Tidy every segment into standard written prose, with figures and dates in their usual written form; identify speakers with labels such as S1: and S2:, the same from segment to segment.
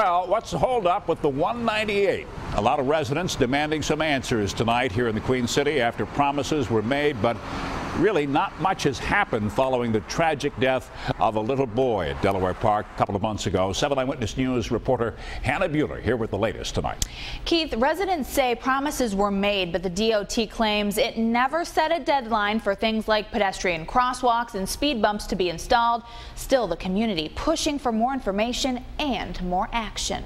S1: Well, what's the holdup with the 198? A lot of residents demanding some answers tonight here in the Queen City after promises were made, but really not much has happened following the tragic death of a little boy at Delaware Park a couple of months ago. 7 Eyewitness News reporter Hannah Buehler here with the latest tonight.
S2: Keith, residents say promises were made, but the DOT claims it never set a deadline for things like pedestrian crosswalks and speed bumps to be installed. Still, the community pushing for more information and more action.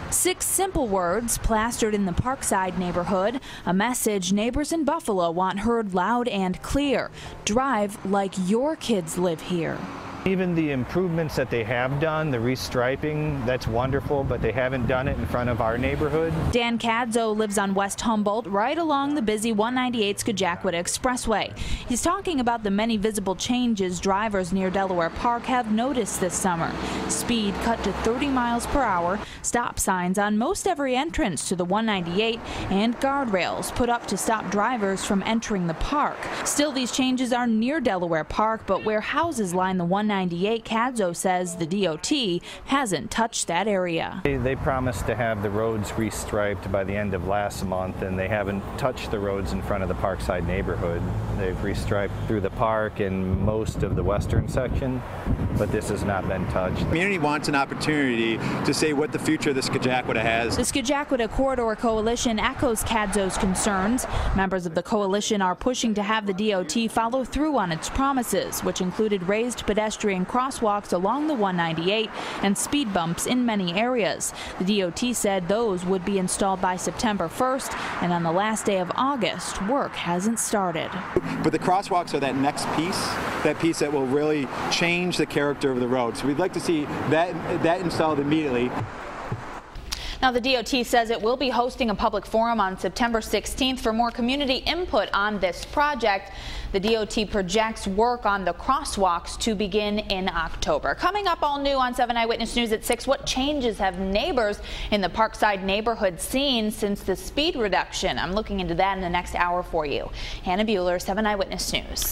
S3: 6 simple words plastered in the Parkside neighborhood, a message neighbors in Buffalo want heard loud and clear. Drive like your kids live here.
S4: Even the improvements that they have done, the restriping, that's wonderful, but they haven't done it in front of our neighborhood.
S3: Dan Cadzo lives on West Humboldt, right along the busy 198 Scajaquada Expressway. He's talking about the many visible changes drivers near Delaware Park have noticed this summer. Speed cut to 30 miles per hour, stop signs on most every entrance to the 198, and guardrails put up to stop drivers from entering the park. Still, these changes are near Delaware Park, but where houses line the 198, Cadzo says the DOT hasn't touched that area.
S4: They promised to have the roads restriped by the end of last month, and they haven't touched the roads in front of the Parkside neighborhood. They've restriped through the park and most of the western section, but this has not been touched.
S5: The community wants an opportunity to say what the future of the Scajaquada has.
S3: The Scajaquada Corridor Coalition echoes Cadzo's concerns. Members of the coalition are pushing to have the DOT follow through on its promises, which included raised pedestrian crosswalks along the 198 and speed bumps in many areas. The DOT said those would be installed by September 1st, and on the last day of August, work hasn't started.
S5: But the crosswalks are that next piece, that will really change the character of the road. So we'd like to see that installed immediately.
S2: Now, the DOT says it will be hosting a public forum on September 16th for more community input on this project. The DOT projects work on the crosswalks to begin in October. Coming up all new on 7 Eyewitness News at 6, what changes have neighbors in the Parkside neighborhood seen since the speed reduction? I'm looking into that in the next hour for you. Hannah Buehler, 7 Eyewitness News.